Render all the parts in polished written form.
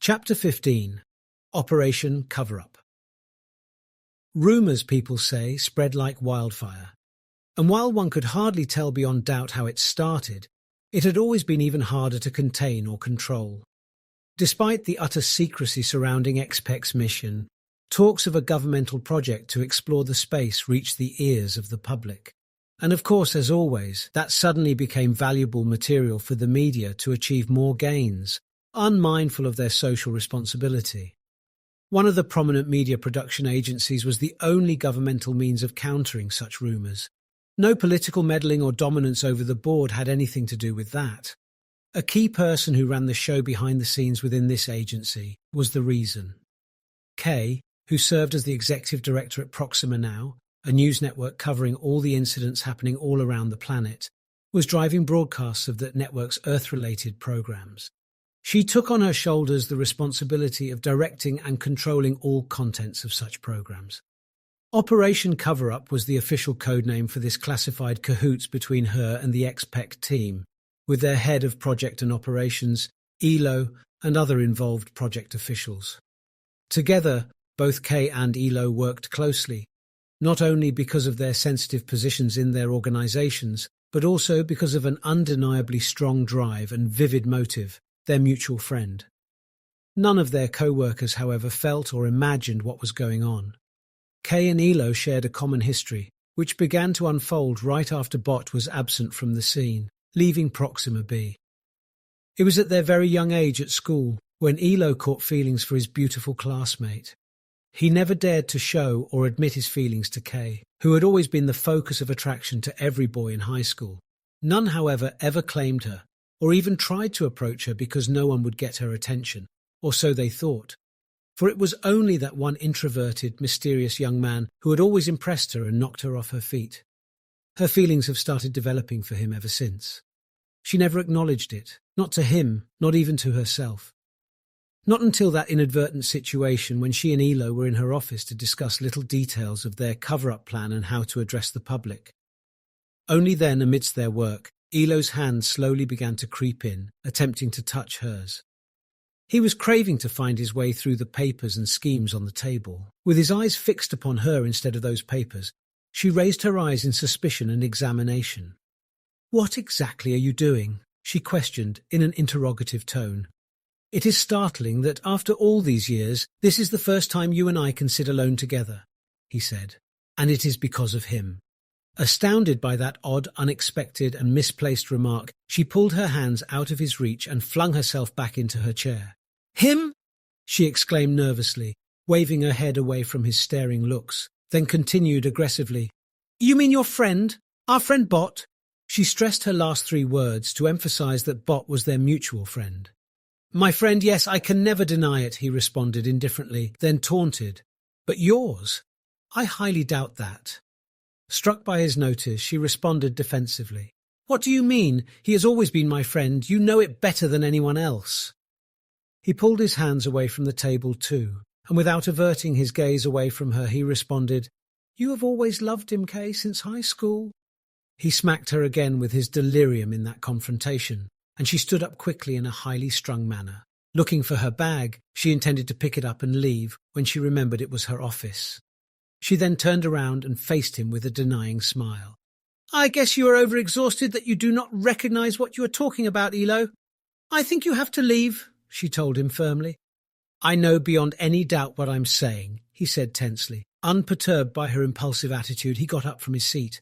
Chapter 15. Operation Cover-Up. Rumours, people say, spread like wildfire. And while one could hardly tell beyond doubt how it started, it had always been even harder to contain or control. Despite the utter secrecy surrounding X-PECT's mission, talks of a governmental project to explore the space reached the ears of the public. And of course, as always, that suddenly became valuable material for the media to achieve more gains, unmindful of their social responsibility. One of the prominent media production agencies was the only governmental means of countering such rumours. No political meddling or dominance over the board had anything to do with that. A key person who ran the show behind the scenes within this agency was the reason. Kay, who served as the executive director at Proxima-Now, a news network covering all the incidents happening all around the planet, was driving broadcasts of that network's Earth-related programs. She took on her shoulders the responsibility of directing and controlling all contents of such programs. Operation Cover-Up was the official codename for this classified cahoots between her and the X-PECT team, with their head of project and operations, Elo, and other involved project officials. Together, both Kay and Elo worked closely, not only because of their sensitive positions in their organizations, but also because of an undeniably strong drive and vivid motive: their mutual friend. None of their co-workers, however, felt or imagined what was going on. Kay and Elo shared a common history, which began to unfold right after Bot was absent from the scene, leaving Proxima be. It was at their very young age at school when Elo caught feelings for his beautiful classmate. He never dared to show or admit his feelings to Kay, who had always been the focus of attraction to every boy in high school. None, however, ever claimed her, or even tried to approach her because no one would get her attention, or so they thought. For it was only that one introverted, mysterious young man who had always impressed her and knocked her off her feet. Her feelings have started developing for him ever since. She never acknowledged it, not to him, not even to herself. Not until that inadvertent situation when she and Elo were in her office to discuss little details of their cover-up plan and how to address the public. Only then, amidst their work, Elo's hand slowly began to creep in, attempting to touch hers. He was craving to find his way through the papers and schemes on the table. With his eyes fixed upon her instead of those papers, she raised her eyes in suspicion and examination. "What exactly are you doing?" she questioned in an interrogative tone. "It is startling that after all these years, this is the first time you and I can sit alone together," he said, "and it is because of him." Astounded by that odd, unexpected and misplaced remark, she pulled her hands out of his reach and flung herself back into her chair. "Him?" she exclaimed nervously, waving her head away from his staring looks, then continued aggressively. "You mean your friend? Our friend Bot?" She stressed her last three words to emphasize that Bot was their mutual friend. "My friend, yes, I can never deny it," he responded indifferently, then taunted. "But yours? I highly doubt that." Struck by his notice, she responded defensively. "What do you mean? He has always been my friend. You know it better than anyone else." He pulled his hands away from the table too, and without averting his gaze away from her, he responded, "You have always loved him, Kay, since high school." He smacked her again with his delirium in that confrontation, and she stood up quickly in a highly strung manner. Looking for her bag, she intended to pick it up and leave when she remembered it was her office. She then turned around and faced him with a denying smile. "I guess you are overexhausted that you do not recognize what you are talking about, Elo. I think you have to leave," she told him firmly. "I know beyond any doubt what I'm saying," he said tensely. Unperturbed by her impulsive attitude, he got up from his seat.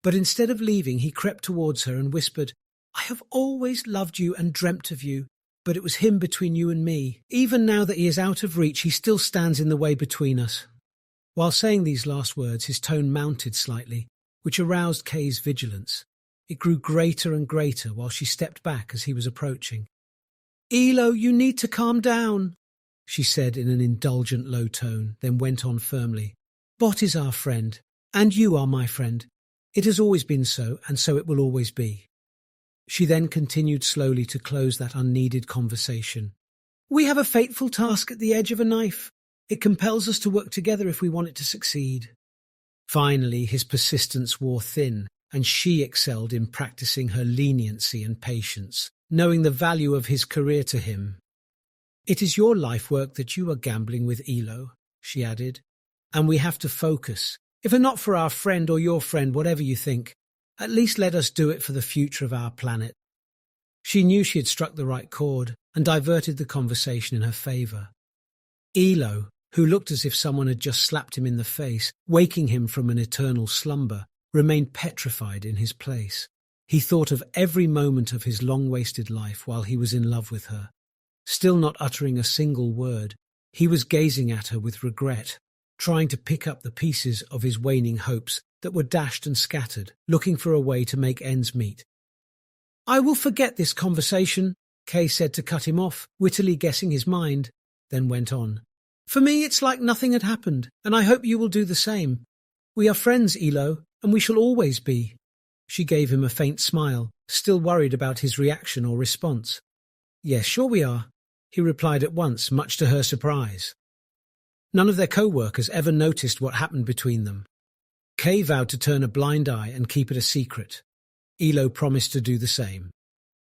But instead of leaving, he crept towards her and whispered, "I have always loved you and dreamt of you, but it was him between you and me. Even now that he is out of reach, he still stands in the way between us." While saying these last words, his tone mounted slightly, which aroused Kay's vigilance. It grew greater and greater while she stepped back as he was approaching. "Elo, you need to calm down," she said in an indulgent low tone, then went on firmly. "Bot is our friend, and you are my friend. It has always been so, and so it will always be." She then continued slowly to close that unneeded conversation. "We have a fateful task at the edge of a knife. It compels us to work together if we want it to succeed." Finally, his persistence wore thin, and she excelled in practicing her leniency and patience, knowing the value of his career to him. "It is your life work that you are gambling with, Elo," she added. "And we have to focus. If it not for our friend or your friend, whatever you think, at least let us do it for the future of our planet." She knew she had struck the right chord and diverted the conversation in her favour. Elo, who looked as if someone had just slapped him in the face, waking him from an eternal slumber, remained petrified in his place. He thought of every moment of his long-wasted life while he was in love with her. Still not uttering a single word, he was gazing at her with regret, trying to pick up the pieces of his waning hopes that were dashed and scattered, looking for a way to make ends meet. "I will forget this conversation," Kay said to cut him off, wittily guessing his mind, then went on. "For me, it's like nothing had happened, and I hope you will do the same. We are friends, Elo, and we shall always be." She gave him a faint smile, still worried about his reaction or response. "Yes, sure we are," he replied at once, much to her surprise. None of their co-workers ever noticed what happened between them. Kay vowed to turn a blind eye and keep it a secret. Elo promised to do the same.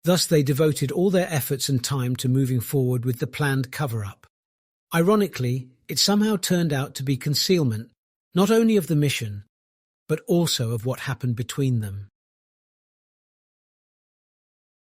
Thus they devoted all their efforts and time to moving forward with the planned cover-up. Ironically, it somehow turned out to be concealment, not only of the mission, but also of what happened between them.